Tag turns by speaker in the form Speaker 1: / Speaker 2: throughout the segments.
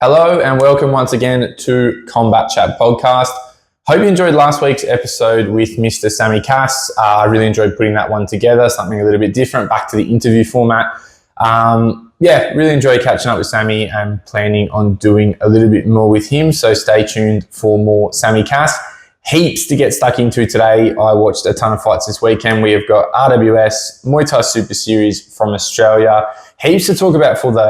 Speaker 1: Hello and welcome once again to Combat Chat Podcast. Hope you enjoyed last week's episode with Mr. Sammy Cass. I really enjoyed putting that one together, something a little bit different, back to the interview format. Really enjoyed catching up with Sammy and planning on doing a little bit more with him, so stay tuned for more Sammy Cass. Heaps to get stuck into today. I watched a ton of fights this weekend. We have got RWS Muay Thai Super Series from Australia. Heaps to talk about for the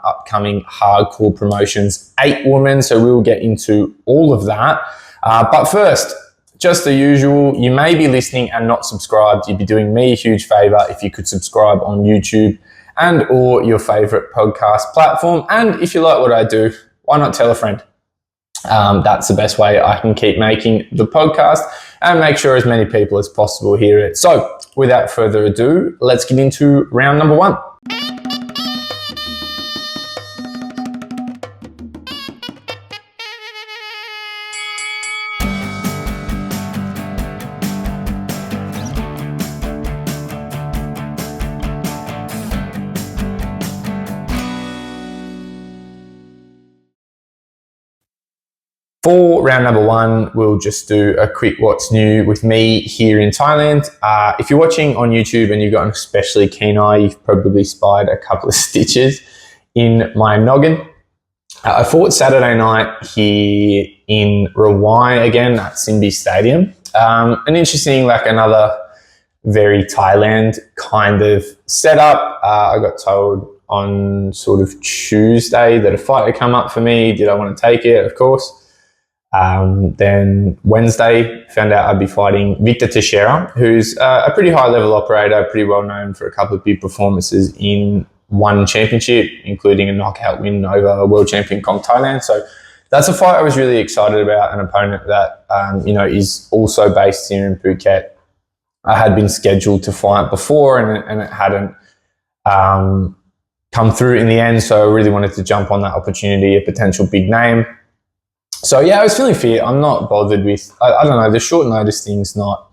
Speaker 1: upcoming hardcore promotions, 8 women, so we will get into all of that. But first, just the usual, you may be listening and not subscribed. You'd be doing me a huge favor if you could subscribe on YouTube and or your favorite podcast platform. And if you like what I do, why not tell a friend? That's the best way I can keep making the podcast and make sure as many people as possible hear it. So without further ado, let's get into round number 1. For round number 1, we'll just do a quick what's new with me here in Thailand. If you're watching on YouTube and you've got an especially keen eye, you've probably spied a couple of stitches in my noggin. I fought Saturday night here in Rawai again at Simbi Stadium. An interesting, another very Thailand kind of setup. I got told on sort of Tuesday that a fight had come up for me. Did I want to take it? Of course. Then Wednesday, found out I'd be fighting Victor Teixeira, who's a pretty high-level operator, pretty well known for a couple of big performances in one championship, including a knockout win over world champion Kong Thailand. So that's a fight I was really excited about, an opponent that is also based here in Phuket. I had been scheduled to fight before, and it hadn't come through in the end. So I really wanted to jump on that opportunity, a potential big name. So yeah, I was feeling fear. I'm not bothered with, I don't know, the short notice thing's not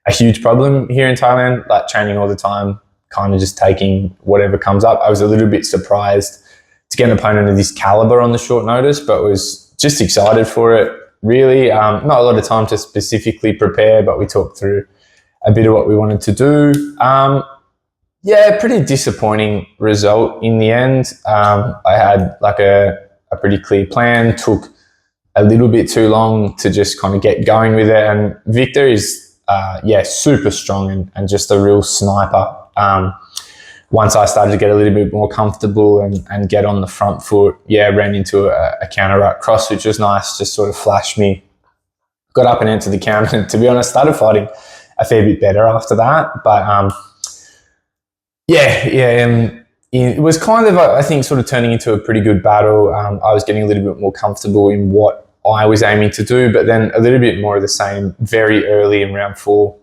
Speaker 1: a huge problem here in Thailand, training all the time, kind of just taking whatever comes up. I was a little bit surprised to get an opponent of this caliber on the short notice, but was just excited for it, really. Not a lot of time to specifically prepare, but we talked through a bit of what we wanted to do. Pretty disappointing result in the end. I had a pretty clear plan, took a little bit too long to just kind of get going with it. And Victor is, super strong and just a real sniper. Once I started to get a little bit more comfortable and get on the front foot, ran into a counter right cross, which was nice, just sort of flashed me. Got up and entered the counter, and to be honest, started fighting a fair bit better after that. But it was kind of, I think, sort of turning into a pretty good battle. I was getting a little bit more comfortable in what I was aiming to do, but then a little bit more of the same very early in round 4.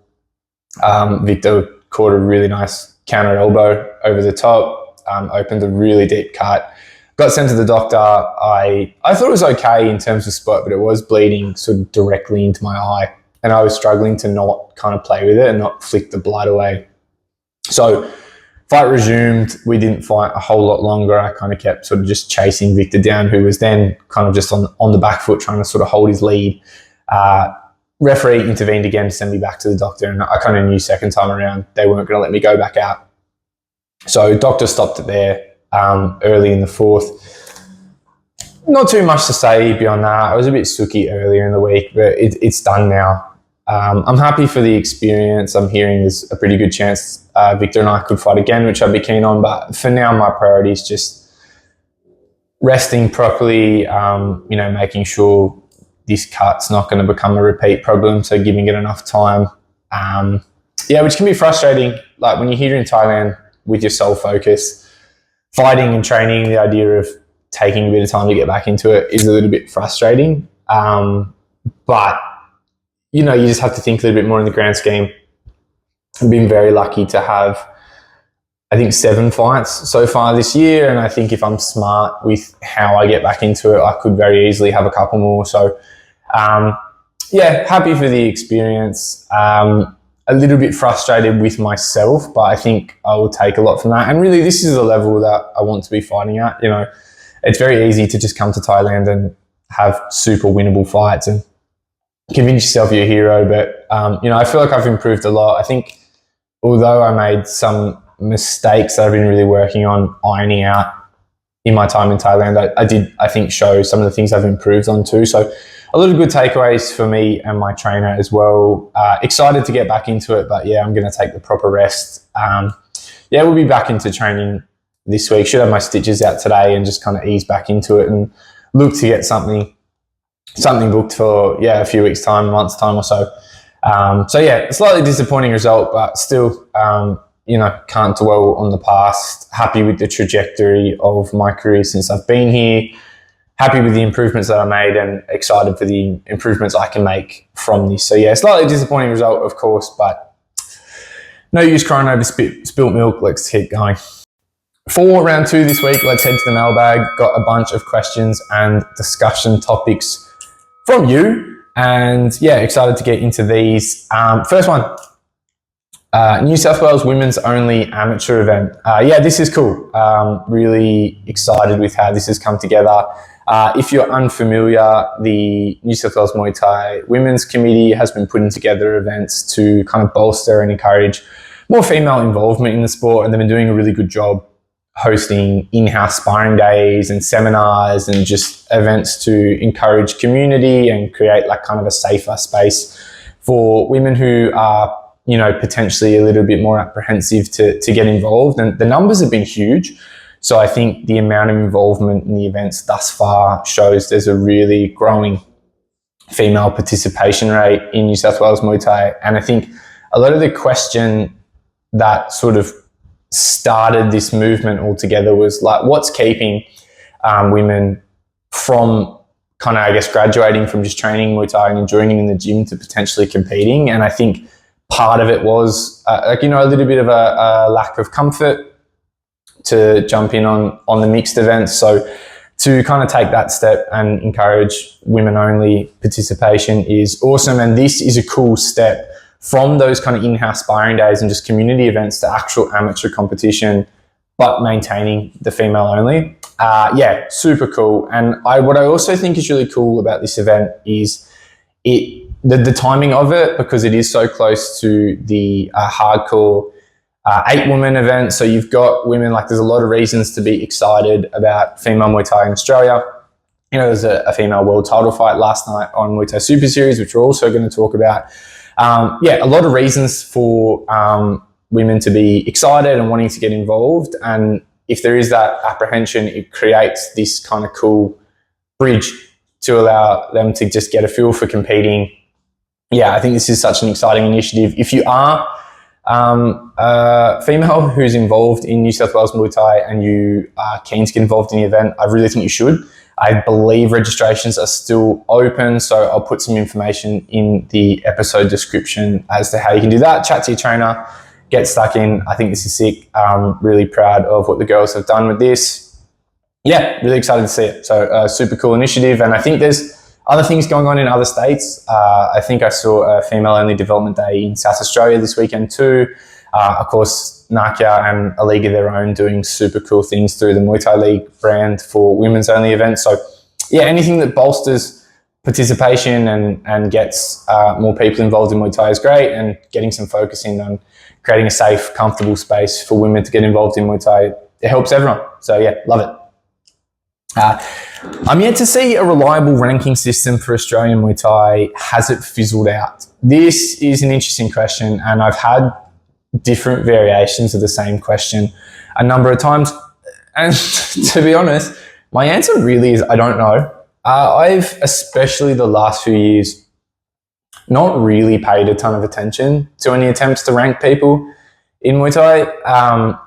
Speaker 1: Victor caught a really nice counter elbow over the top, opened a really deep cut, got sent to the doctor. I thought it was okay in terms of spot, but it was bleeding sort of directly into my eye, and I was struggling to not kind of play with it and not flick the blood away. So fight resumed. We didn't fight a whole lot longer. I kind of kept sort of just chasing Victor down, who was then kind of just on the back foot trying to sort of hold his lead. Referee intervened again to send me back to the doctor, and I kind of knew second time around they weren't going to let me go back out. So doctor stopped it there early in the 4th. Not too much to say beyond that. I was a bit sooky earlier in the week, but it's done now. I'm happy for the experience. I'm hearing there's a pretty good chance Victor and I could fight again, which I'd be keen on. But for now, my priority is just resting properly, making sure this cut's not going to become a repeat problem. So giving it enough time. Which can be frustrating. Like when you're here in Thailand with your sole focus, fighting and training, the idea of taking a bit of time to get back into it is a little bit frustrating. But you just have to think a little bit more in the grand scheme. I've been very lucky to have, I think, 7 fights so far this year. And I think if I'm smart with how I get back into it, I could very easily have a couple more. So, happy for the experience. A little bit frustrated with myself, but I think I will take a lot from that. And really, this is the level that I want to be fighting at. it's very easy to just come to Thailand and have super winnable fights and convince yourself you're a hero. But, I feel like I've improved a lot. I think although I made some mistakes that I've been really working on ironing out in my time in Thailand, I did, I think, show some of the things I've improved on too. So a lot of good takeaways for me and my trainer as well. Excited to get back into it, but I'm going to take the proper rest. We'll be back into training this week. Should have my stitches out today and just kind of ease back into it and look to get something booked for, a few weeks time, a month's time or so. A slightly disappointing result, but still, can't dwell on the past. Happy with the trajectory of my career since I've been here. Happy with the improvements that I made and excited for the improvements I can make from this. So slightly disappointing result, of course, but no use crying over spilt milk. Let's keep going. For round 2 this week, let's head to the mailbag. Got a bunch of questions and discussion topics from you, and excited to get into these. First one, New South Wales women's only amateur event. This is cool. Really excited with how this has come together. If you're unfamiliar, the New South Wales Muay Thai Women's Committee has been putting together events to kind of bolster and encourage more female involvement in the sport, and they've been doing a really good job hosting in-house sparring days and seminars and just events to encourage community and create like kind of a safer space for women who are, potentially a little bit more apprehensive to get involved. And the numbers have been huge. So I think the amount of involvement in the events thus far shows there's a really growing female participation rate in New South Wales Muay Thai. And I think a lot of the question that sort of started this movement altogether was like, what's keeping women from kind of, graduating from just training Muay Thai and enjoying it in the gym to potentially competing? And I think part of it was, a little bit of a lack of comfort to jump in on the mixed events. So to kind of take that step and encourage women-only participation is awesome. And this is a cool step from those kind of in-house sparring days and just community events to actual amateur competition, but maintaining the female only. Super cool. And what I also think is really cool about this event is the timing of it, because it is so close to the hardcore 8-woman event. So you've got women, there's a lot of reasons to be excited about female Muay Thai in Australia. There's a female world title fight last night on Muay Thai Super Series, which we're also going to talk about. A lot of reasons for women to be excited and wanting to get involved. And if there is that apprehension, it creates this kind of cool bridge to allow them to just get a feel for competing. I think this is such an exciting initiative. If you are a female who's involved in New South Wales Muay Thai and you are keen to get involved in the event, I really think you should. I believe registrations are still open, so I'll put some information in the episode description as to how you can do that. Chat to your trainer, get stuck in. I think this is sick. I'm really proud of what the girls have done with this. Really excited to see it. So super cool initiative. And I think there's other things going on in other states. I think I saw a female-only development day in South Australia this weekend too. Of course, Nakia and a league of their own doing super cool things through the Muay Thai League brand for women's-only events. So, anything that bolsters participation and gets more people involved in Muay Thai is great, and getting some focus in on creating a safe, comfortable space for women to get involved in Muay Thai, it helps everyone. So, love it. I'm yet to see a reliable ranking system for Australian Muay Thai. Has it fizzled out? This is an interesting question, and I've had different variations of the same question a number of times. And to be honest, my answer really is I don't know. I've, especially the last few years, not really paid a ton of attention to any attempts to rank people in Muay Thai.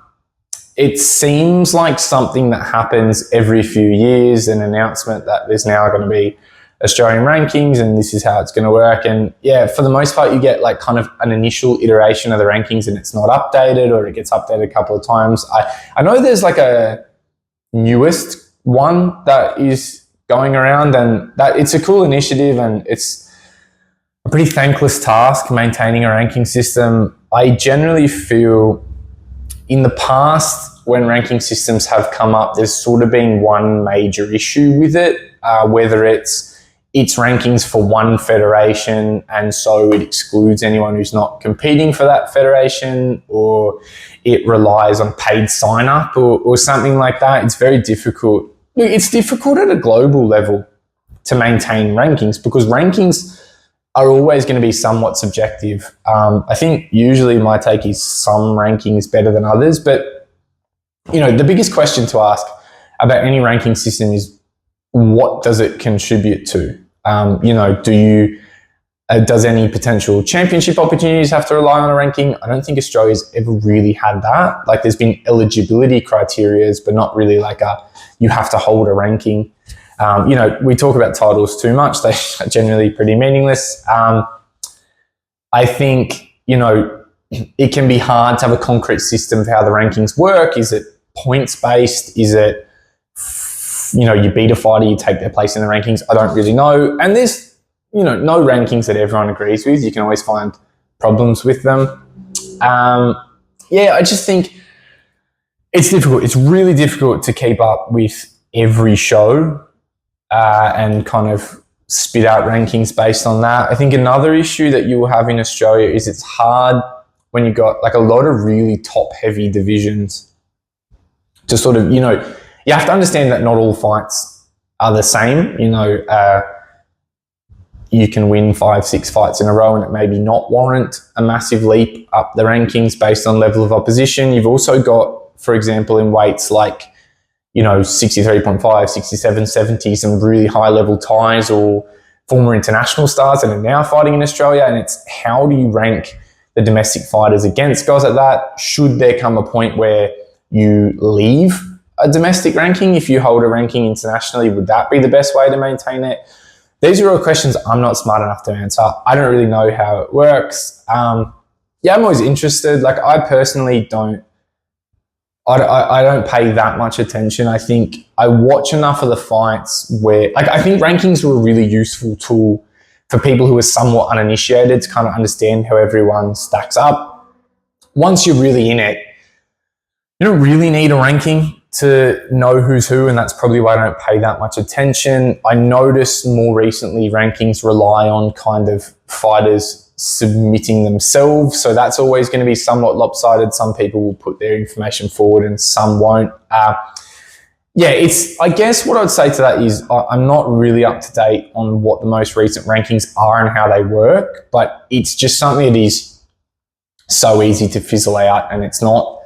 Speaker 1: It seems like something that happens every few years, an announcement that there's now going to be Australian rankings and this is how it's going to work. And for the most part, you get kind of an initial iteration of the rankings and it's not updated, or it gets updated a couple of times. I know there's a newest one that is going around, and that it's a cool initiative, and it's a pretty thankless task maintaining a ranking system. I generally feel in the past, when ranking systems have come up, there's sort of been one major issue with it, whether it's rankings for one federation and so it excludes anyone who's not competing for that federation, or it relies on paid sign-up or something like that. It's very difficult. It's difficult at a global level to maintain rankings because rankings are always going to be somewhat subjective. I think usually my take is some rankings better than others, but the biggest question to ask about any ranking system is, what does it contribute to? Does any potential championship opportunities have to rely on a ranking? I don't think Australia's ever really had that. Like, there's been eligibility criteria, but not really like you have to hold a ranking. We talk about titles too much. They are generally pretty meaningless. I think, it can be hard to have a concrete system for how the rankings work. Is it points-based? Is it, you beat a fighter, you take their place in the rankings? I don't really know. And there's, no rankings that everyone agrees with. You can always find problems with them. I just think it's difficult. It's really difficult to keep up with every show and kind of spit out rankings based on that. I think another issue that you will have in Australia is it's hard when you've got like a lot of really top-heavy divisions to sort of, you have to understand that not all fights are the same. You can win 5-6 fights in a row and it maybe not warrant a massive leap up the rankings based on level of opposition. You've also got, for example, in weights like, 63.5, 67, 70, some really high level ties or former international stars that are now fighting in Australia. And it's, how do you rank the domestic fighters against guys like that? Should there come a point where you leave a domestic ranking if you hold a ranking internationally? Would that be the best way to maintain it? These are all questions I'm not smart enough to answer. I don't really know how it works. I'm always interested. Like, I personally don't pay that much attention. I think I watch enough of the fights where, I think rankings are a really useful tool for people who are somewhat uninitiated to kind of understand how everyone stacks up. Once you're really in it, you don't really need a ranking to know who's who, and that's probably why I don't pay that much attention. I noticed more recently rankings rely on kind of fighters submitting themselves, so that's always going to be somewhat lopsided. Some people will put their information forward and some won't. I guess what I'd say to that is I'm not really up to date on what the most recent rankings are and how they work, but it's just something that is so easy to fizzle out, and it's not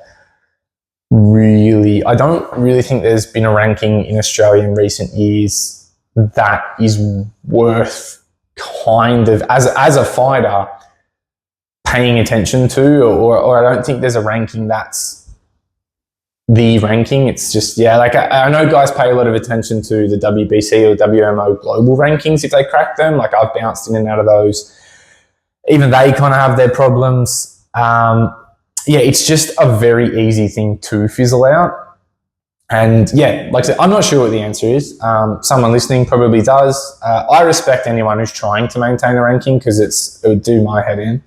Speaker 1: really, I don't really think there's been a ranking in Australia in recent years that is worth kind of, as a fighter, paying attention to, or I don't think there's a ranking that's the ranking. It's just, I know guys pay a lot of attention to the WBC or WMO global rankings if they crack them. Like, I've bounced in and out of those. Even they kind of have their problems. It's just a very easy thing to fizzle out. And like I said, I'm not sure what the answer is. Someone listening probably does. I respect anyone who's trying to maintain a ranking because it would do my head in.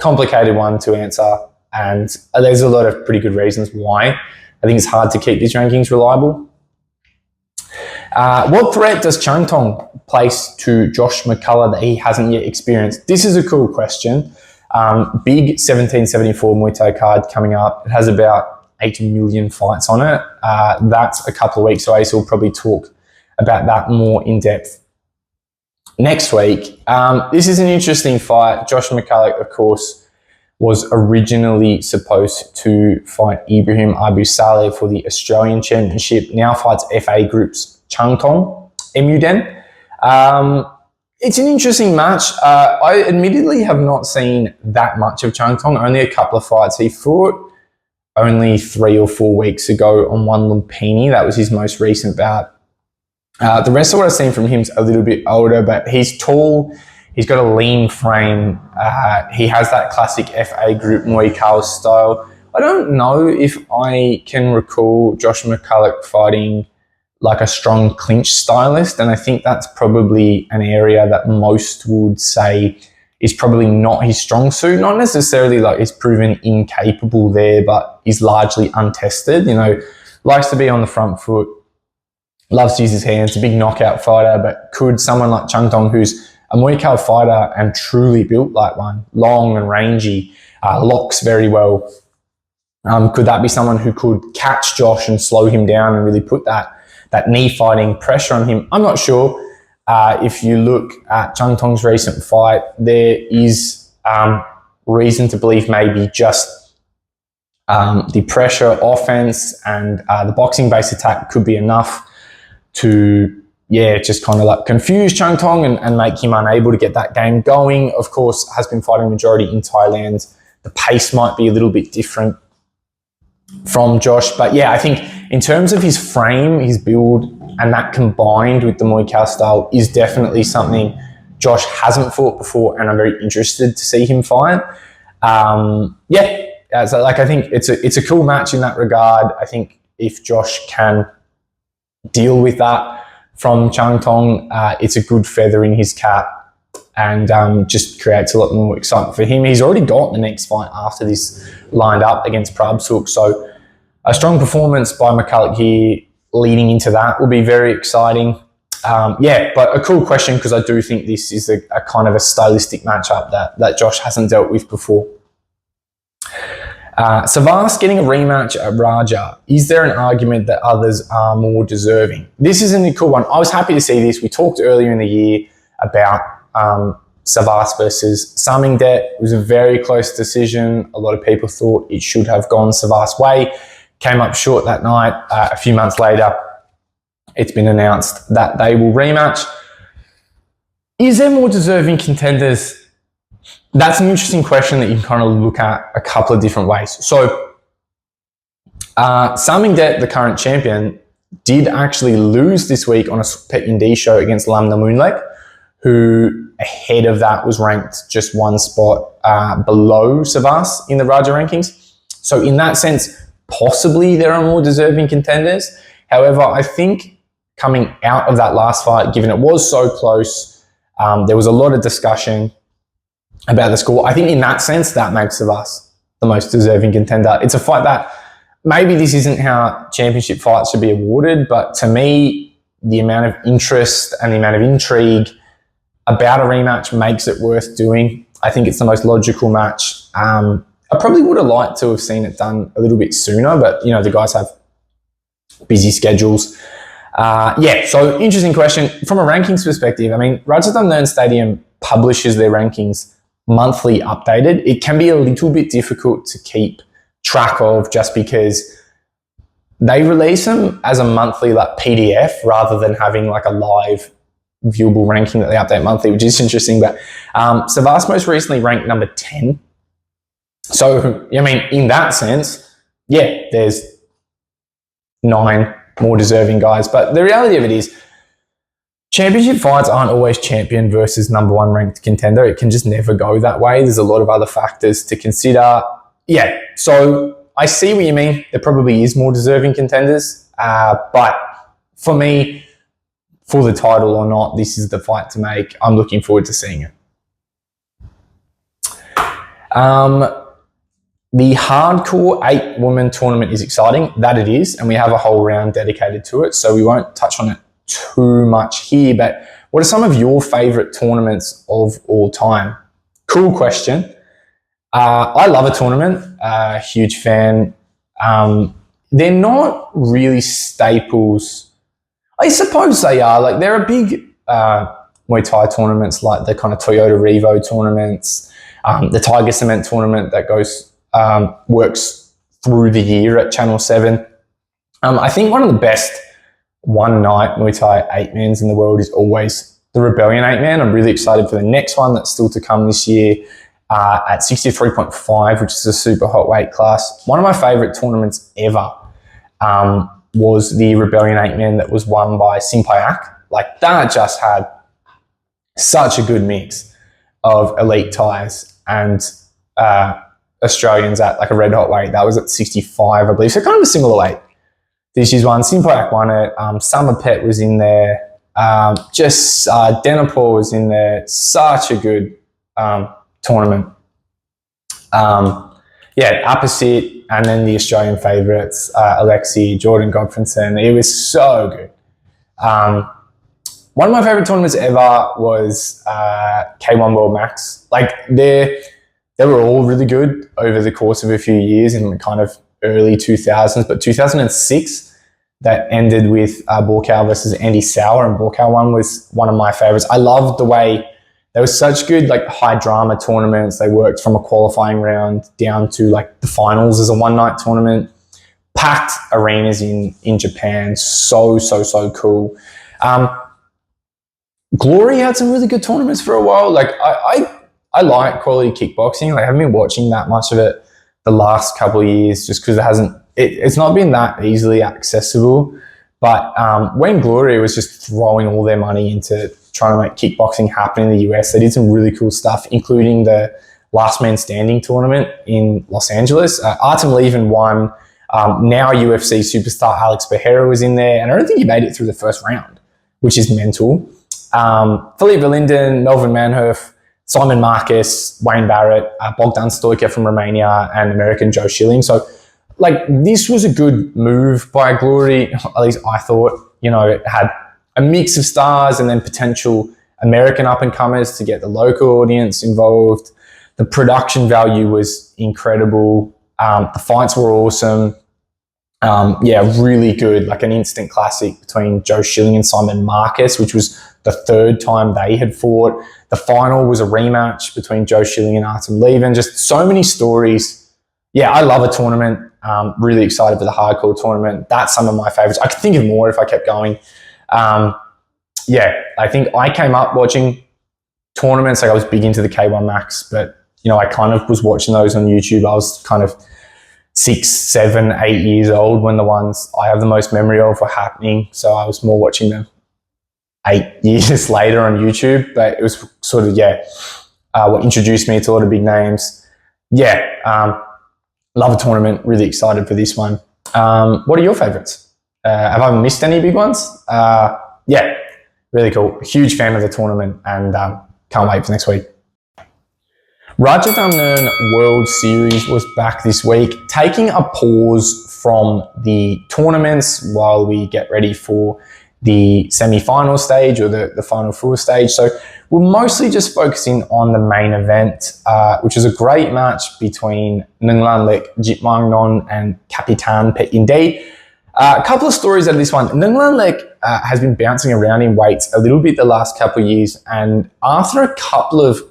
Speaker 1: Complicated one to answer. And there's a lot of pretty good reasons why I think it's hard to keep these rankings reliable. What threat does Chang Tong place to Josh McCullough that he hasn't yet experienced? This is a cool question. Big 1774 Muay Thai card coming up. It has about 8 million fights on it. That's a couple of weeks away, so we'll probably talk about that more in depth next week. This is an interesting fight. Josh McCullough, of course, was originally supposed to fight Ibrahim Abu Saleh for the Australian Championship. Now fights FA Group's Chang Tong, Emuden. It's an interesting match. I admittedly have not seen that much of Chang Tong, only a couple of fights he fought only 3 or 4 weeks ago on one Lumpini. That was his most recent bout. The rest of what I've seen from him is a little bit older, but he's tall. He's got a lean frame. He has that classic FA Group Muay Thai style. I don't know if I can recall Josh McCullough fighting like a strong clinch stylist, and I think that's probably an area that most would say is probably not his strong suit. Not necessarily like he's proven incapable there, but he's largely untested. You know, likes to be on the front foot, loves to use his hands, a big knockout fighter, but could someone like Chung Tong, who's a Muay Thai fighter and truly built like one, long and rangy, locks very well, could that be someone who could catch Josh and slow him down and really put that knee fighting pressure on him? I'm not sure. If you look at Chung Tong's recent fight, there is reason to believe maybe just the pressure offense and the boxing-based attack could be enough to, just kind of like confuse Chung Tong and make him unable to get that game going. Of course, has been fighting majority in Thailand. The pace might be a little bit different from Josh. But I think in terms of his frame, his build, and that combined with the Muay Thai style is definitely something Josh hasn't fought before, and I'm very interested to see him fight. So I think it's a cool match in that regard. I think if Josh can deal with that from Chung Tong, it's a good feather in his cap and just creates a lot more excitement for him. He's already got the next fight after this lined up against Prabsuk, so a strong performance by McCulloch here leading into that will be very exciting. But a cool question, because I do think this is a kind of a stylistic matchup that Josh hasn't dealt with before. Savas getting a rematch at Raja. Is there an argument that others are more deserving? This isn't a cool one. I was happy to see this. We talked earlier in the year about Savas versus Samingdet. It was a very close decision. A lot of people thought it should have gone Savas' way. Came up short that night. A few months later, it's been announced that they will rematch. Is there more deserving contenders? That's an interesting question that you can kind of look at a couple of different ways. So, Samingdet, the current champion, did actually lose this week on a Pet Indi show against Nuenglanlek, who ahead of that was ranked just one spot below Savas in the Raja rankings. So in that sense, possibly there are more deserving contenders. However, I think coming out of that last fight, given it was so close, there was a lot of discussion about the score. I think in that sense, that makes Savas the most deserving contender. It's a fight that maybe this isn't how championship fights should be awarded, but to me, the amount of interest and the amount of intrigue about a rematch makes it worth doing. I think it's the most logical match. I probably would have liked to have seen it done a little bit sooner, but, you know, the guys have busy schedules. So interesting question. From a rankings perspective, I mean, Rajasthan Learn Stadium publishes their rankings monthly updated. It can be a little bit difficult to keep track of just because they release them as a monthly like PDF rather than having like a live viewable ranking that they update monthly, which is interesting. But Savas most recently ranked number 10. So, I mean, in that sense, there's 9 more deserving guys. But the reality of it is, championship fights aren't always champion versus number 1 ranked contender. It can just never go that way. There's a lot of other factors to consider. So I see what you mean. There probably is more deserving contenders. But for me, for the title or not, this is the fight to make. I'm looking forward to seeing it. The hardcore 8-woman tournament is exciting. That it is, and we have a whole round dedicated to it, so we won't touch on it too much here. But what are some of your favourite tournaments of all time? Cool question. I love a tournament. Huge fan. They're not really staples. I suppose they are. Like, there are big Muay Thai tournaments like the kind of Toyota Revo tournaments, the Tiger Cement tournament that works through the year at Channel 7. I think one of the best one-night Muay Thai 8-mans in the world is always the Rebellion 8-man. I'm really excited for the next one that's still to come this year at 63.5, which is a super hot weight class. One of my favourite tournaments ever was the Rebellion 8-man that was won by Simpayak. Like, that just had such a good mix of elite Thais and Australians at like a red hot weight. That was at 65, I believe. So kind of a similar weight. This is one. Simpayak won it. Summerpet was in there. Denapur was in there. Such a good tournament. Upper sit, and then the Australian favourites, Alexi, Jordan Godfrenson. It was so good. One of my favourite tournaments ever was K1 World Max. Like, they were all really good over the course of a few years in the kind of early 2000s, but 2006, that ended with Borkow versus Andy Sauer, and Borkow one was one of my favourites. I loved the way they were such good, like, high drama tournaments. They worked from a qualifying round down to like the finals as a one night tournament. Packed arenas in Japan. So cool. Glory had some really good tournaments for a while. Like, I like quality kickboxing. Like, I haven't been watching that much of it the last couple of years just because it's not been that easily accessible. But when Glory was just throwing all their money into trying to make kickboxing happen in the US, they did some really cool stuff, including the Last Man Standing tournament in Los Angeles. Artem Levin won. Now UFC superstar Alex Pereira was in there, and I don't think he made it through the first round, which is mental. Philippe Verlinden, Melvin Manhoef, Simon Marcus, Wayne Barrett, Bogdan Stoica from Romania, and American Joe Schilling. So, like, this was a good move by Glory. At least I thought. You know, it had a mix of stars and then potential American up-and-comers to get the local audience involved. The production value was incredible. The fights were awesome. Really good, like an instant classic between Joe Schilling and Simon Marcus, which was the third time they had fought. The final was a rematch between Joe Schilling and Artem Levin. Just so many stories. Yeah, I love a tournament. Really excited for the hardcore tournament. That's some of my favorites. I could think of more if I kept going. I think I came up watching tournaments. Like, I was big into the K1 Max, but, you know, I kind of was watching those on YouTube. I was kind of 6, 7, 8 years old when the ones I have the most memory of were happening. So I was more watching them 8 years later on YouTube. But it was sort of, what introduced me to a lot of big names. Love a tournament. Really excited for this one. What are your favourites? Have I missed any big ones? Really cool. Huge fan of the tournament, and can't wait for next week. Rajadamnern World Series was back this week, taking a pause from the tournaments while we get ready for the semi-final stage or the final four stage. So we're mostly just focusing on the main event, which was a great match between Nuenglanlek Jitmangnon and Capitan Petinde. A couple of stories out of this one. Nuenglanlek has been bouncing around in weights a little bit the last couple of years, and after a couple of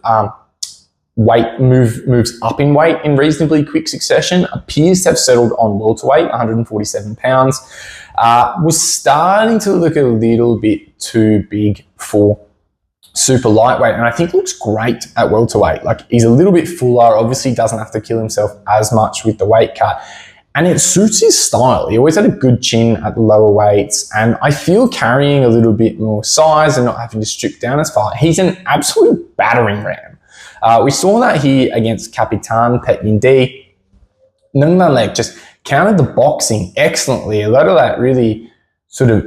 Speaker 1: moves up in weight in reasonably quick succession, appears to have settled on welterweight, 147 pounds. Was starting to look a little bit too big for super lightweight, and I think looks great at welterweight. Like, he's a little bit fuller, obviously doesn't have to kill himself as much with the weight cut, and it suits his style. He always had a good chin at the lower weights, and I feel carrying a little bit more size and not having to strip down as far. He's an absolute battering ram. We saw that here against Capitan Petinde. Nuenglanlek just countered the boxing excellently. A lot of that really sort of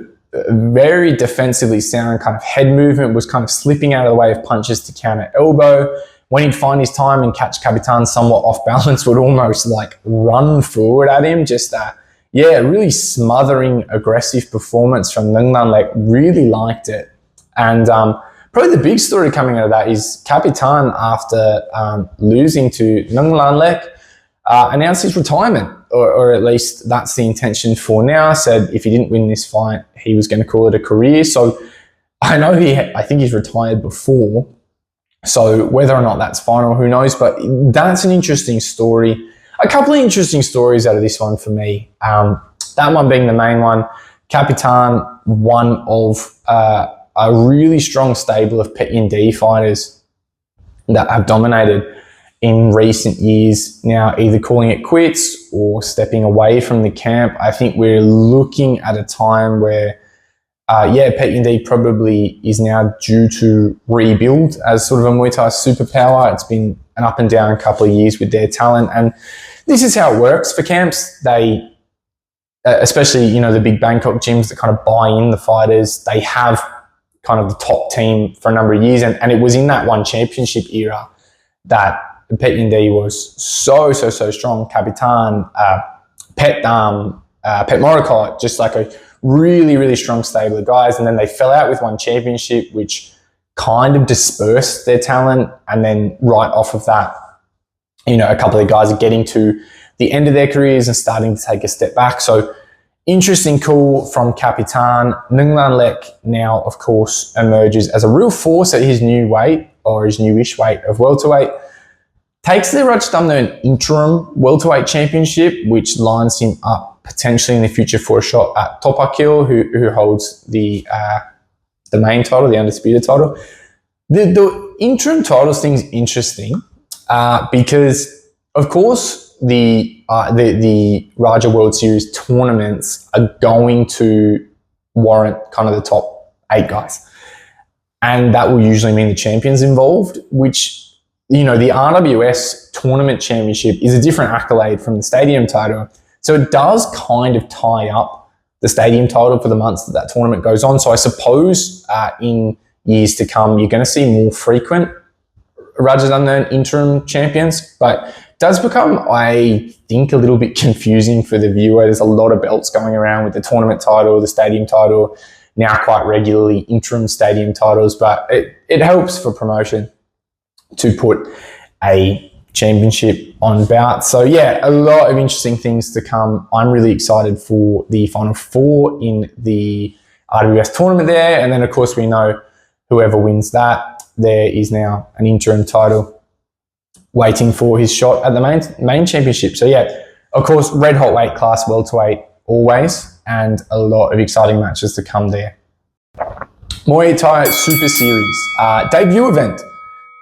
Speaker 1: very defensively sound kind of head movement, was kind of slipping out of the way of punches to counter elbow. When he'd find his time and catch Capitan somewhat off balance, would almost like run forward at him. Just really smothering aggressive performance from Nuenglanlek. Really liked it. And probably the big story coming out of that is Capitan, after losing to Nuenglanlek, announced his retirement, or at least that's the intention for now. Said if he didn't win this fight, he was going to call it a career. So I know I think he's retired before. So whether or not that's final, who knows? But that's an interesting story. A couple of interesting stories out of this one for me. That one being the main one. Capitan, one of a really strong stable of Petinde fighters that have dominated in recent years, now either calling it quits or stepping away from the camp. I think we're looking at a time where, Petinde probably is now due to rebuild as sort of a Muay Thai superpower. It's been an up and down couple of years with their talent, and this is how it works for camps. They, especially, the big Bangkok gyms that kind of buy in the fighters, they have kind of the top team for a number of years, and it was in that one championship era that Pet Indy was so strong. Capitan, Pet Moricott, just like a really strong stable of guys. And then they fell out with one championship, which kind of dispersed their talent. And then right off of that, you know, a couple of guys are getting to the end of their careers and starting to take a step back. So interesting call from Capitan. Nuenglanlek now, of course, emerges as a real force at his new weight, or his newish weight of welterweight. Takes the RWS interim welterweight championship, which lines him up potentially in the future for a shot at Topakil, who holds the main title, the undisputed title. The interim titles thing's interesting because, of course, the Raja World Series tournaments are going to warrant kind of the top 8 guys. And that will usually mean the champion's involved, which, you know, the RWS tournament championship is a different accolade from the stadium title. So it does kind of tie up the stadium title for the months that tournament goes on. So I suppose in years to come, you're going to see more frequent Raja interim champions, but it does become, I think, a little bit confusing for the viewer. There's a lot of belts going around with the tournament title, the stadium title, now quite regularly interim stadium titles, but it helps for promotion to put a championship on bout. So yeah, a lot of interesting things to come. I'm really excited for the final 4 in the RWS tournament there. And then of course we know whoever wins that, there is now an interim title waiting for his shot at the main championship. So yeah, of course, red hot weight class, welterweight always, and a lot of exciting matches to come there. Muay Thai Super Series, debut event.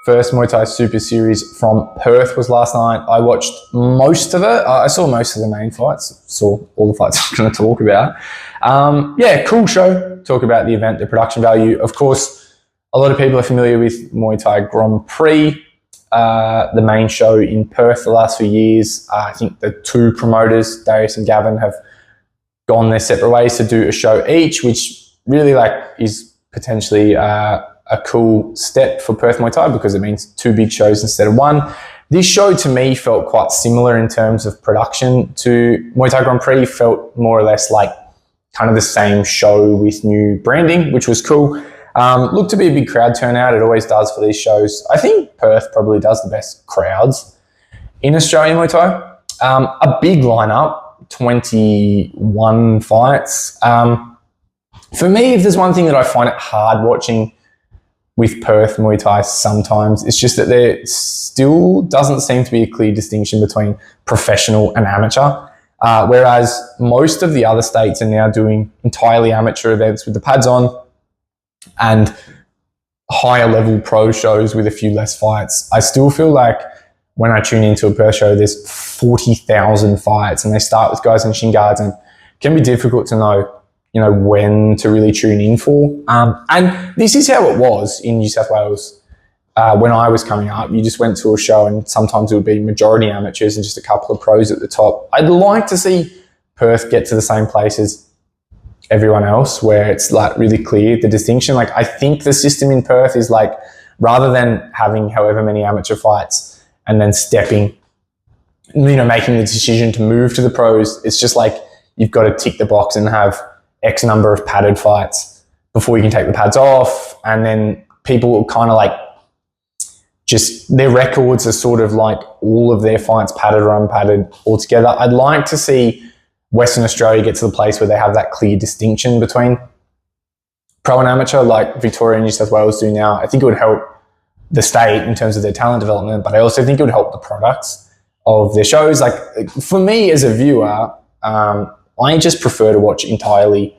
Speaker 1: First Muay Thai Super Series from Perth was last night. I watched most of it. I saw most of the main fights, saw all the fights I'm going to talk about. Yeah, cool show. Talk about the event, the production value. Of course, a lot of people are familiar with Muay Thai Grand Prix, the main show in Perth the last few years. I think the 2 promoters, Darius and Gavin, have gone their separate ways to do a show each, which really is potentially a cool step for Perth Muay Thai because it means 2 big shows instead of 1. This show to me felt quite similar in terms of production to Muay Thai Grand Prix, felt more or less like kind of the same show with new branding, which was cool. Looked to be a big crowd turnout. It always does for these shows. I think Perth probably does the best crowds in Australian Muay Thai. A big lineup, 21 fights. For me, if there's one thing that I find it hard watching with Perth Muay Thai sometimes, it's just that there still doesn't seem to be a clear distinction between professional and amateur. Whereas most of the other states are now doing entirely amateur events with the pads on and higher level pro shows with a few less fights. I still feel like when I tune into a Perth show, there's 40,000 fights and they start with guys in shin guards, and it can be difficult to know, you know, when to really tune in for. And this is how it was in New South Wales when I was coming up. You just went to a show and sometimes it would be majority amateurs and just a couple of pros at the top. I'd like to see Perth get to the same place as everyone else where it's like really clear, the distinction. Like I think the system in Perth is like, rather than having however many amateur fights and then stepping, you know, making the decision to move to the pros, it's just like you've got to tick the box and have X number of padded fights before you can take the pads off. And then people will kind of like, just their records are sort of like all of their fights padded or unpadded altogether. I'd like to see Western Australia get to the place where they have that clear distinction between pro and amateur like Victoria and New South Wales do now. I think it would help the state in terms of their talent development, but I also think it would help the products of their shows. Like for me as a viewer, I just prefer to watch entirely.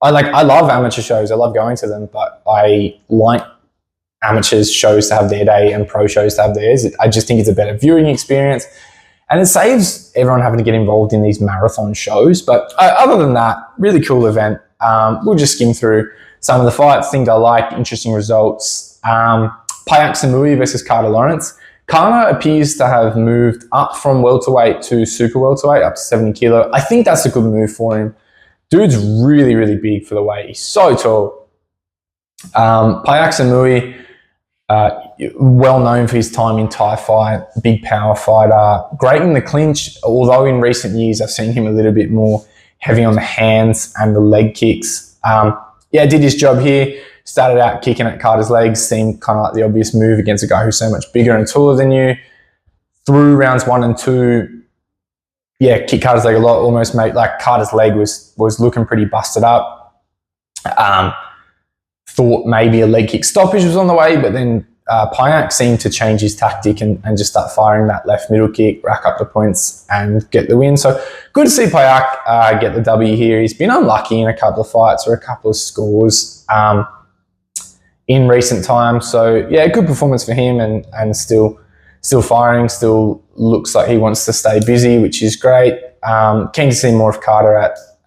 Speaker 1: I love amateur shows. I love going to them, but I like amateurs shows to have their day and pro shows to have theirs. I just think it's a better viewing experience and it saves everyone having to get involved in these marathon shows. But other than that, really cool event. We'll just skim through some of the fights, things I liked, interesting results. Payak Samui versus Carter Lawrence. Carter appears to have moved up from welterweight to super welterweight, up to 70 kilo. I think that's a good move for him. Dude's really, really big for the weight. He's so tall. Payak Samui, Well known for his time in Thai fight, big power fighter, great in the clinch, although in recent years I've seen him a little bit more heavy on the hands and the leg kicks. Did his job here. Started out kicking at Carter's legs, seemed kind of like the obvious move against a guy who's so much bigger and taller than you. Through rounds 1 and 2, kicked Carter's leg a lot, almost made, like Carter's leg was looking pretty busted up. Thought maybe a leg kick stoppage was on the way, but then Payak seemed to change his tactic and just start firing that left middle kick, rack up the points and get the win. So good to see Payak get the W here. He's been unlucky in a couple of fights or a couple of scores in recent times. So good performance for him and still firing, still looks like he wants to stay busy, which is great. Keen to see more of Carter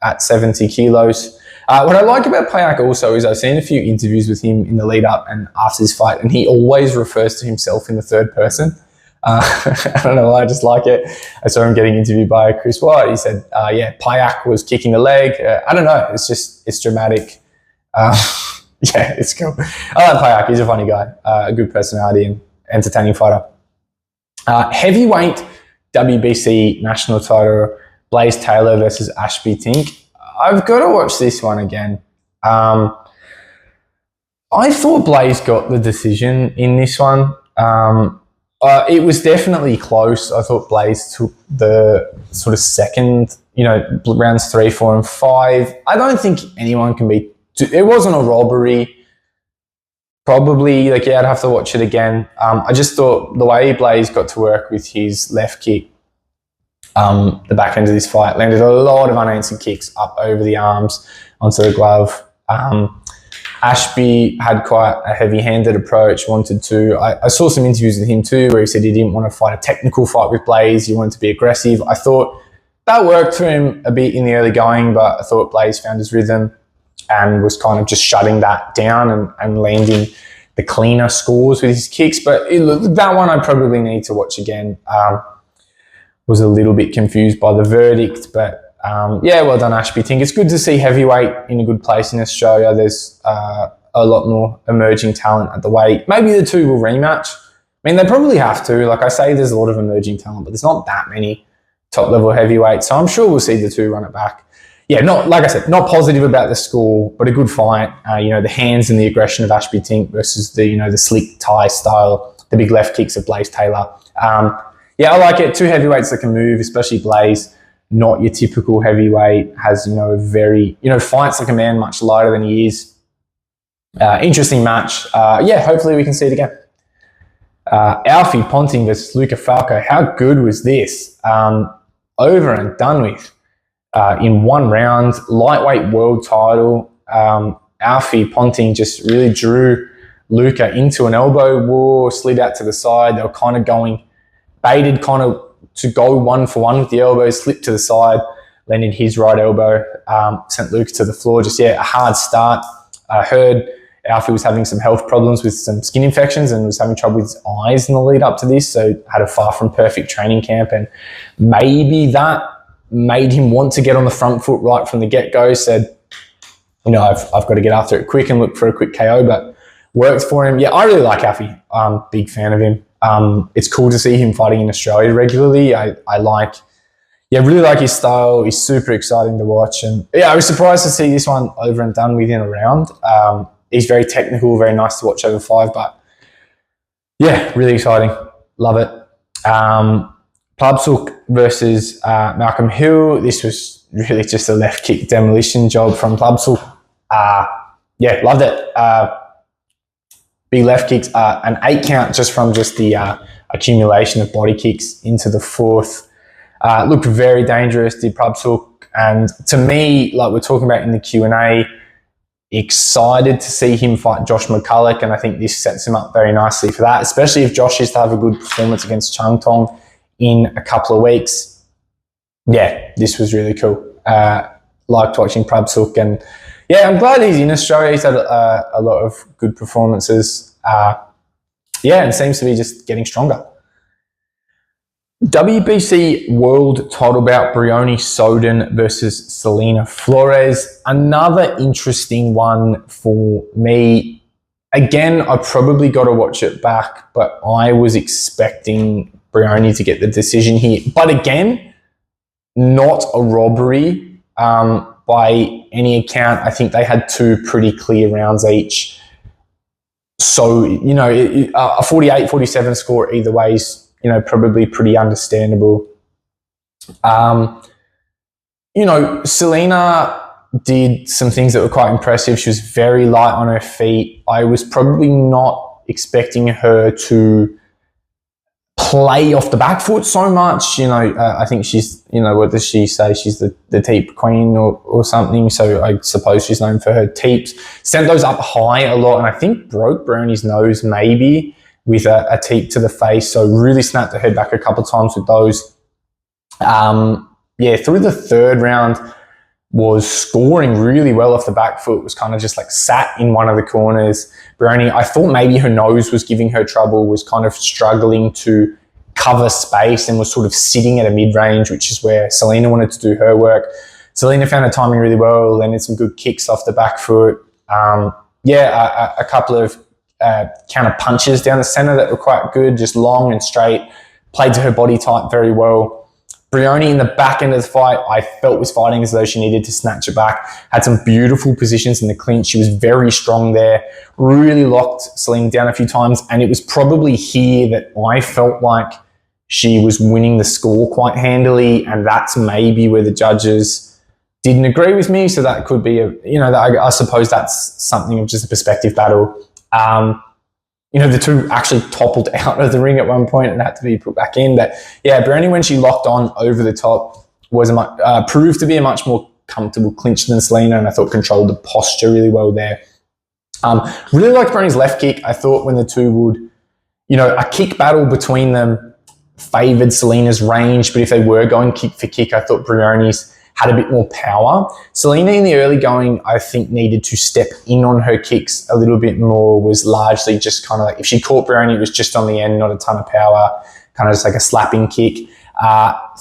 Speaker 1: at 70 kilos. What I like about Payak also is I've seen a few interviews with him in the lead up and after his fight, and he always refers to himself in the third person. I don't know why, I just like it. I saw him getting interviewed by Chris White. He said, Payak was kicking the leg. I don't know. It's dramatic. It's cool. I like Payak. He's a funny guy, a good personality and entertaining fighter. Heavyweight WBC national title, Blaze Taylor versus Ashby Tink. I've got to watch this one again. I thought Blaze got the decision in this one. It was definitely close. I thought Blaze took the sort of second, rounds 3, 4, and 5. I don't think anyone can beat. It wasn't a robbery. Probably, I'd have to watch it again. I just thought the way Blaze got to work with his left kick, the back end of this fight, landed a lot of unanswered kicks up over the arms onto the glove. Ashby had quite a heavy-handed approach, wanted to. I saw some interviews with him too where he said he didn't want to fight a technical fight with Blaze, he wanted to be aggressive. I thought that worked for him a bit in the early going, but I thought Blaze found his rhythm and was kind of just shutting that down and landing the cleaner scores with his kicks. But that one I probably need to watch again. Was a little bit confused by the verdict, but well done, Ashby Tink. It's good to see heavyweight in a good place in Australia. There's a lot more emerging talent at the weight. Maybe the two will rematch. I mean, they probably have to. Like I say, there's a lot of emerging talent, but there's not that many top-level heavyweights, so I'm sure we'll see the two run it back. Not like I said, not positive about the score, but a good fight. The hands and the aggression of Ashby Tink versus the slick Thai style, the big left kicks of Blaze Taylor. I like it. Two heavyweights that can move, especially Blaze, not your typical heavyweight, has, very, fights like a man much lighter than he is. Interesting match. Hopefully we can see it again. Alfie Ponting versus Luca Falco. How good was this? Over and done with. In one round, lightweight world title. Alfie Ponting just really drew Luca into an elbow war, slid out to the side. They were kind of baited to go 1-for-1 with the elbow, slipped to the side, landed his right elbow, sent Luca to the floor. Just, a hard start. I heard Alfie was having some health problems with some skin infections and was having trouble with his eyes in the lead up to this, so had a far from perfect training camp, and maybe that made him want to get on the front foot right from the get-go, said, I've got to get after it quick and look for a quick KO, but worked for him. I really like Alfie. I'm a big fan of him. It's cool to see him fighting in Australia regularly. I really like his style. He's super exciting to watch. And I was surprised to see this one over and done within a round. He's very technical, very nice to watch over 5, but really exciting. Love it. Plabsuk versus Malcolm Hill. This was really just a left kick demolition job from Plabsuk. Loved it. Big left kicks, an 8 count just from the accumulation of body kicks into the 4th. Looked very dangerous, did Plabsuk. And to me, like we're talking about in the Q&A, excited to see him fight Josh McCulloch, and I think this sets him up very nicely for that, especially if Josh is to have a good performance against Chung Tong in a couple of weeks. This was really cool. Liked watching Plabsuk, and I'm glad he's in Australia. He's had a lot of good performances. And seems to be just getting stronger. WBC World Title Bout, Brioni Soden versus Selena Flores. Another interesting one for me. again, I probably got to watch it back, but I was expecting Brioni to get the decision here. But again, not a robbery by any account. I think they had 2 pretty clear rounds each. So, you know, a 48-47 score either way is, you know, probably pretty understandable. You know, Selena did some things that were quite impressive. She was very light on her feet. I was probably not expecting her to play off the back foot so much. You know, I think she's, you know, what does she say? She's the teep queen or something. So I suppose she's known for her teeps. Sent those up high a lot, and I think broke Brioni's nose maybe with a teep to the face. So really snapped her head back a couple of times with those. Yeah, through the 3rd round, was scoring really well off the back foot, was kind of just like sat in one of the corners. Brioni, I thought maybe her nose was giving her trouble, was kind of struggling to cover space and was sort of sitting at a mid-range, which is where Selena wanted to do her work. Selena found her timing really well, landed some good kicks off the back foot. A couple of counter punches down the center that were quite good, just long and straight, played to her body type very well. Brioni in the back end of the fight, I felt was fighting as though she needed to snatch it back. Had some beautiful positions in the clinch. She was very strong there. Really locked Selena down a few times. And it was probably here that I felt like she was winning the score quite handily. And that's maybe where the judges didn't agree with me. So that could be, I suppose that's something of just a perspective battle. The 2 actually toppled out of the ring at one point and had to be put back in. But yeah, Brioni, when she locked on over the top, was proved to be a much more comfortable clinch than Selena, and I thought controlled the posture really well there. Really liked Brioni's left kick. I thought when the 2 would, a kick battle between them favoured Selena's range, but if they were going kick for kick, I thought Brioni's had a bit more power. Selena in the early going, I think, needed to step in on her kicks a little bit more, was largely just kind of like, if she caught Brioni, it was just on the end, not a ton of power, kind of just like a slapping kick.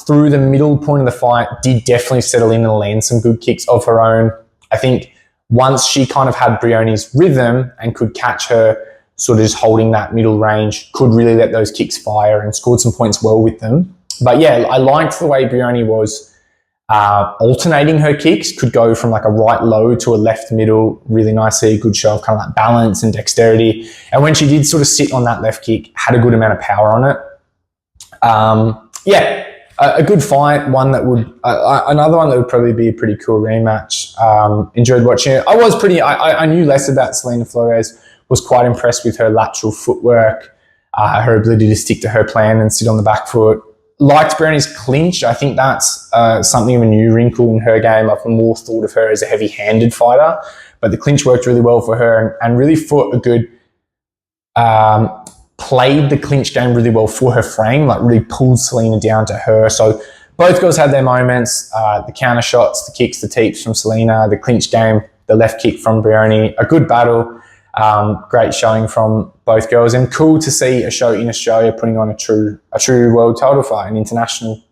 Speaker 1: Through the middle point of the fight, did definitely settle in and land some good kicks of her own. I think once she kind of had Brioni's rhythm and could catch her sort of just holding that middle range, could really let those kicks fire and scored some points well with them. But yeah, I liked the way Brioni was alternating her kicks, could go from like a right low to a left middle really nicely, good show of kind of like balance and dexterity. And when she did sort of sit on that left kick, had a good amount of power on it. A good fight, one that would, another one that would probably be a pretty cool rematch. Enjoyed watching it. I knew less about Selena Flores, was quite impressed with her lateral footwork, her ability to stick to her plan and sit on the back foot. Liked Brioni's clinch. I think that's something of a new wrinkle in her game. I've more thought of her as a heavy-handed fighter, but the clinch worked really well for her and really fought a good, played the clinch game really well for her frame, like really pulled Selena down to her. So both girls had their moments, the counter shots, the kicks, the teeps from Selena, the clinch game, the left kick from Brioni, a good battle. Great showing from both girls, and cool to see a show in Australia putting on a true world title fight, an international.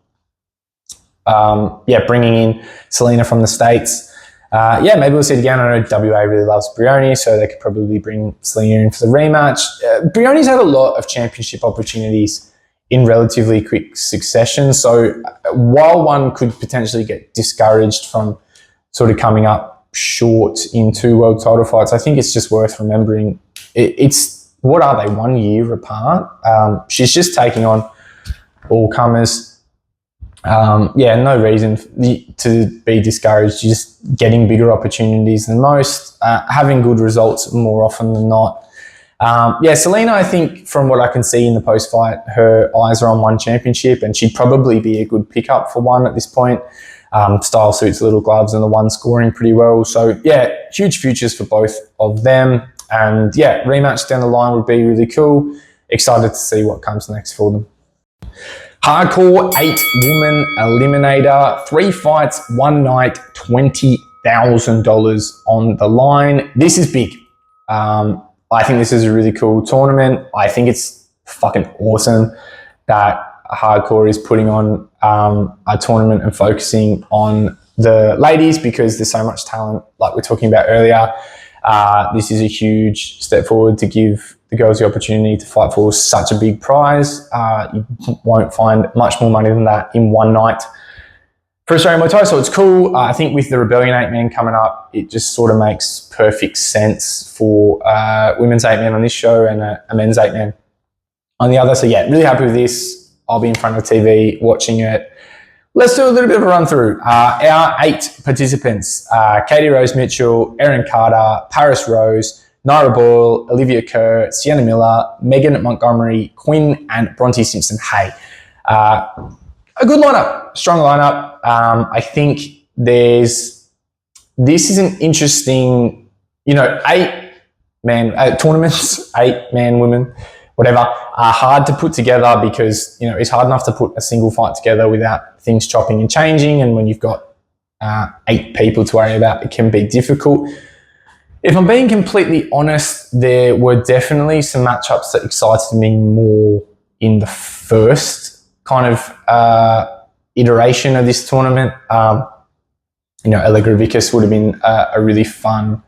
Speaker 1: Bringing in Selena from the States. Maybe we'll see it again. I know WA really loves Brioni, so they could probably bring Selena in for the rematch. Brioni's had a lot of championship opportunities in relatively quick succession, so while one could potentially get discouraged from sort of coming up short in 2 world title fights, I think it's just worth remembering it's, what are they, 1 year apart? She's just taking on all comers. No reason to be discouraged. She's just getting bigger opportunities than most, having good results more often than not. Selena, I think from what I can see in the post-fight, her eyes are on one championship and she'd probably be a good pickup for one at this point. Style suits, little gloves, and the one scoring pretty well. So, huge futures for both of them. And, rematch down the line would be really cool. Excited to see what comes next for them. Hardcore 8-woman eliminator. 3 fights, 1 night, $20,000 on the line. This is big. I think this is a really cool tournament. I think it's fucking awesome that Hardcore is putting on a tournament and focusing on the ladies because there's so much talent, like we're talking about earlier. This is a huge step forward to give the girls the opportunity to fight for such a big prize. You won't find much more money than that in one night for Australian Muay Thai, so it's cool. I think with the Rebellion 8-man coming up, it just sort of makes perfect sense for women's 8-man on this show and a men's 8-man on the other. So yeah, really happy with this. I'll be in front of the TV watching it. Let's do a little bit of a run through. Our 8 participants, Katie Rose Mitchell, Erin Carter, Paris Rose, Naira Boyle, Olivia Kerr, Sienna Miller, Megan Montgomery, Quinn, and Bronte Simpson-Hay. A good lineup, strong lineup. I think this is an interesting, 8-man tournaments, 8-man women, whatever, are hard to put together because, it's hard enough to put a single fight together without things chopping and changing. And when you've got 8 people to worry about, it can be difficult. If I'm being completely honest, there were definitely some matchups that excited me more in the first kind of iteration of this tournament. Allegra Vickers would have been a really fun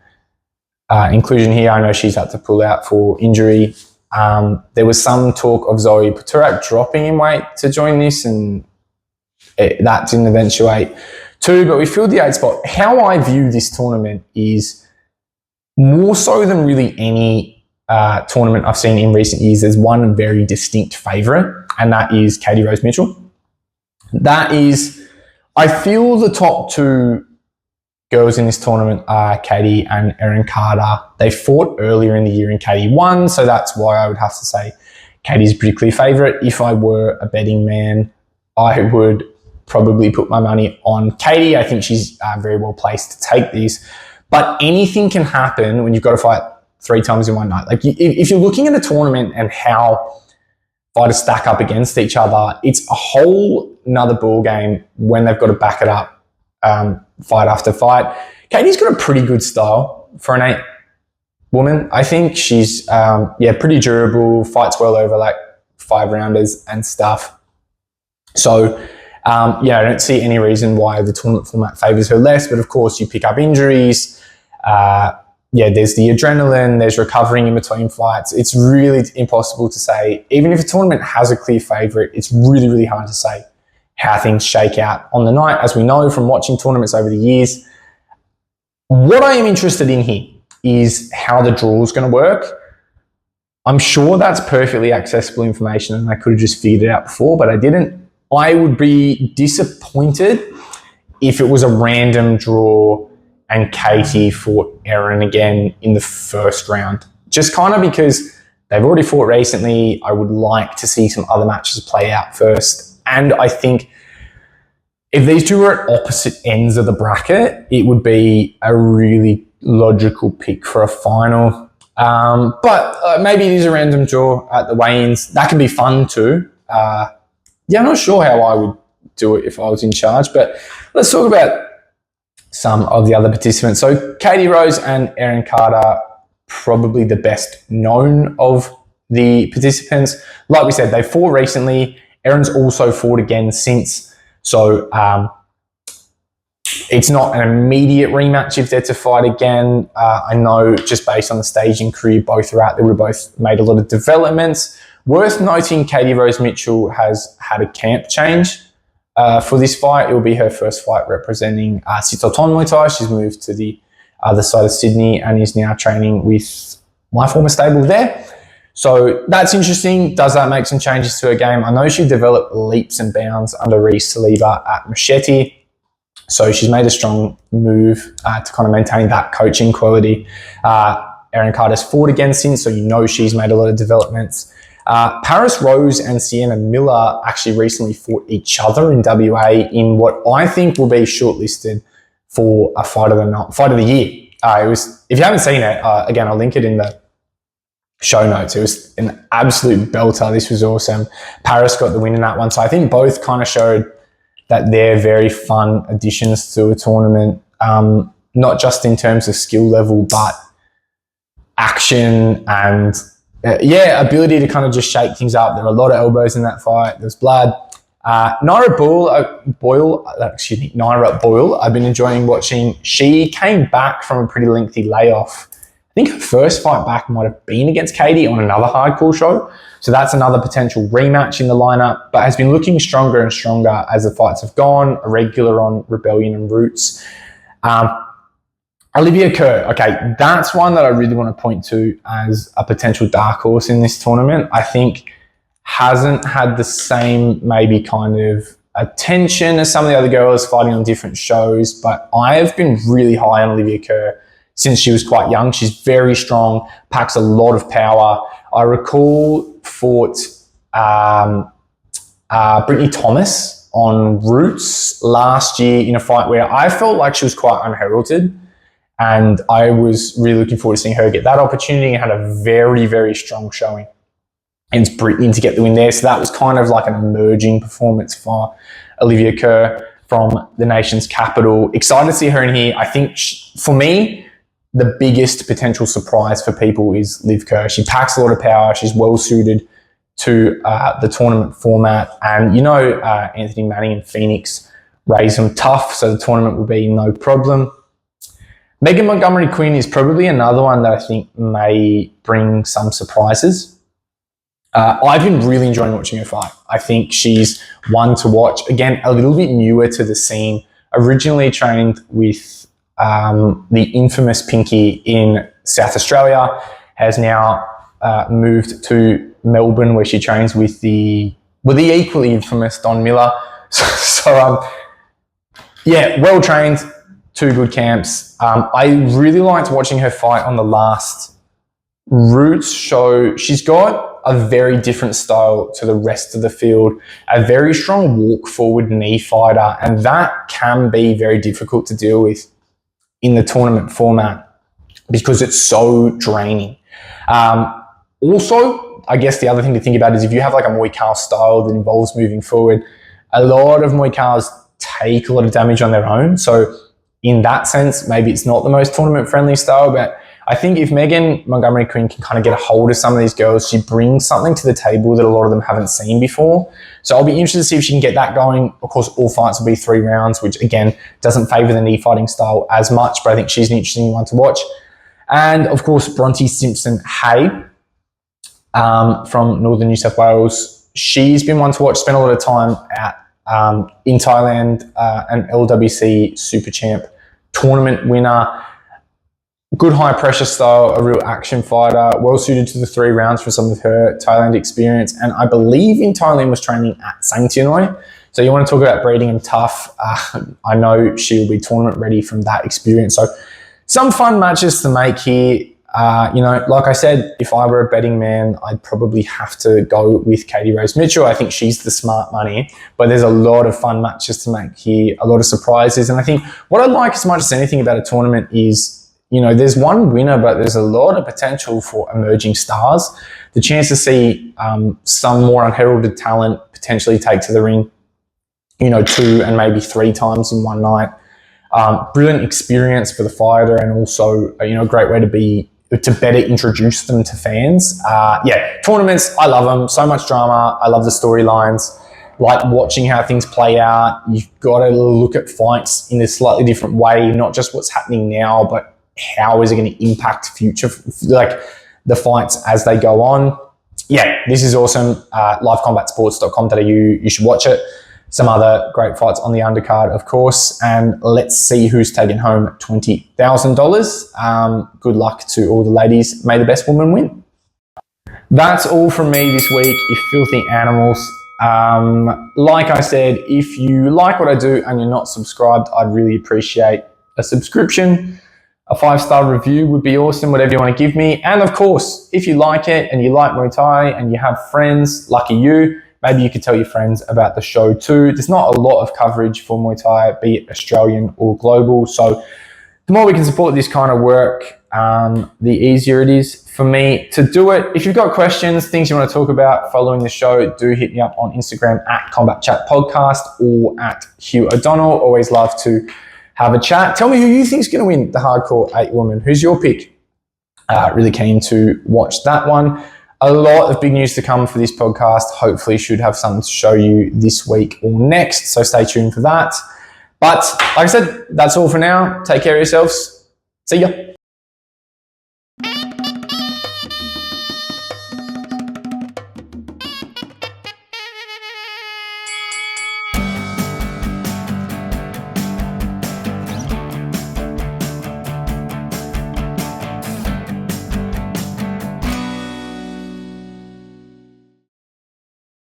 Speaker 1: inclusion here. I know she's had to pull out for injury. There was some talk of Zoe Paturak dropping in weight to join this, and that didn't eventuate too, but we filled the 8 spot. How I view this tournament is more so than really any tournament I've seen in recent years, there's one very distinct favourite, and that is Katie Rose Mitchell. That is, I feel the top 2 girls in this tournament are Katie and Erin Carter. They fought earlier in the year and Katie won, so that's why I would have to say Katie's a pretty clear favourite. If I were a betting man, I would probably put my money on Katie. I think she's very well placed to take these. But anything can happen when you've got to fight 3 times in one night. Like if you're looking at a tournament and how fighters stack up against each other, it's a whole nother ball game when they've got to back it up fight after fight. Katie's got a pretty good style for an 8 woman. I think she's pretty durable, fights well over like 5 rounders and stuff. So I don't see any reason why the tournament format favours her less, but of course you pick up injuries. There's the adrenaline, there's recovering in between fights. It's really impossible to say. Even if a tournament has a clear favourite, it's really, really hard to say how things shake out on the night, as we know from watching tournaments over the years. What I am interested in here is how the draw is going to work. I'm sure that's perfectly accessible information and I could have just figured it out before, but I didn't. I would be disappointed if it was a random draw and Katie fought Erin again in the first round. Just kind of because they've already fought recently, I would like to see some other matches play out first. And I think if these two were at opposite ends of the bracket, it would be a really logical pick for a final. But maybe it is a random draw at the weigh-ins. That can be fun too. I'm not sure how I would do it if I was in charge, but let's talk about some of the other participants. So Katie Rose and Erin Carter, probably the best known of the participants. Like we said, they fought recently. Erin's also fought again since. So it's not an immediate rematch if they're to fight again. I know just based on the stage in career both are out, they would have both made a lot of developments. Worth noting, Katie Rose Mitchell has had a camp change for this fight. It will be her first fight representing Sitoton Muay Thai. She's moved to the other side of Sydney and is now training with my former stable there. So that's interesting. Does that make some changes to her game? I know she developed leaps and bounds under Reece Saliba at Machete. So she's made a strong move to kind of maintain that coaching quality. Erin Carter's fought again since, so you know she's made a lot of developments. Paris Rose and Sienna Miller actually recently fought each other in WA in what I think will be shortlisted for a fight of the year. It was, if you haven't seen it, again, I'll link it in the show notes. It was an absolute belter. This was awesome. Paris got the win in that one. So I think both kind of showed that they're very fun additions to a tournament, not just in terms of skill level, but action and ability to kind of just shake things up. There were a lot of elbows in that fight. There was blood. Naira Boyle, I've been enjoying watching. She came back from a pretty lengthy layoff think her first fight back might have been against Katie on another hardcore show. So that's another potential rematch in the lineup, but has been looking stronger and stronger as the fights have gone, a regular on Rebellion and Roots. Olivia Kerr, okay, that's one that I really want to point to as a potential dark horse in this tournament. I think hasn't had the same maybe kind of attention as some of the other girls fighting on different shows, but I have been really high on Olivia Kerr since she was quite young. She's very strong, packs a lot of power. I recall fought Brittany Thomas on Roots last year in a fight where I felt like she was quite unheralded. And I was really looking forward to seeing her get that opportunity and had a very, very strong showing against Brittany to get the win there. So that was kind of like an emerging performance for Olivia Kerr from the nation's capital. Excited to see her in here. I think, for me, the biggest potential surprise for people is Liv Kerr. She packs a lot of power. She's well suited to the tournament format. And, Anthony Manning and Phoenix raise them tough, so the tournament will be no problem. Megan Montgomery Quinn is probably another one that I think may bring some surprises. I've been really enjoying watching her fight. I think she's one to watch. Again, a little bit newer to the scene. Originally trained with the infamous Pinky in South Australia, has now moved to Melbourne where she trains with the equally infamous Don Miller. Well trained. 2 good camps. I really liked watching her fight on the last Roots show. She's got a very different style to the rest of the field, a very strong walk forward knee fighter, and that can be very difficult to deal with in the tournament format because it's so draining. Also, I guess the other thing to think about is if you have like a Muay Thai style that involves moving forward, a lot of Muay Thais take a lot of damage on their own. So in that sense, maybe it's not the most tournament-friendly style, but I think if Megan Montgomery Quinn can kind of get a hold of some of these girls, she brings something to the table that a lot of them haven't seen before. So I'll be interested to see if she can get that going. Of course, all fights will be 3 rounds, which again, doesn't favour the knee fighting style as much, but I think she's an interesting one to watch. And of course, Bronte Simpson-Hay from Northern New South Wales. She's been one to watch, spent a lot of time in Thailand, an LWC Super Champ tournament winner, good high pressure style, a real action fighter, well suited to the 3 rounds for some of her Thailand experience. And I believe in Thailand was training at Sangtianoi. So you want to talk about breeding and tough. I know she'll be tournament ready from that experience. So some fun matches to make here. Like I said, if I were a betting man, I'd probably have to go with Katie Rose Mitchell. I think she's the smart money, but there's a lot of fun matches to make here, a lot of surprises. And I think what I like as much as anything about a tournament is, there's one winner, but there's a lot of potential for emerging stars. The chance to see some more unheralded talent potentially take to the ring, 2 and maybe 3 times in one night. Brilliant experience for the fighter, and also, a great way to better introduce them to fans. Tournaments, I love them. So much drama. I love the storylines. Like watching how things play out. You've got to look at fights in a slightly different way, not just what's happening now, but how is it going to impact future, like the fights as they go on. This is awesome. Livecombatsports.com.au. You should watch it. Some other great fights on the undercard, of course. And let's see who's taking home $20,000. Good luck to all the ladies. May the best woman win. That's all from me this week, you filthy animals. Like I said, if you like what I do and you're not subscribed, I'd really appreciate a subscription. A 5-star review would be awesome, whatever you want to give me. And of course, if you like it and you like Muay Thai and you have friends, lucky you, maybe you could tell your friends about the show too. There's not a lot of coverage for Muay Thai, be it Australian or global. So the more we can support this kind of work, the easier it is for me to do it. If you've got questions, things you want to talk about following the show, do hit me up on Instagram at Combat Chat Podcast or at Hugh O'Donnell. Always love to have a chat. Tell me who you think is going to win the Hardcore 8 Woman. Who's your pick? Really keen to watch that one. A lot of big news to come for this podcast. Hopefully should have something to show you this week or next. So stay tuned for that. But like I said, that's all for now. Take care of yourselves. See ya.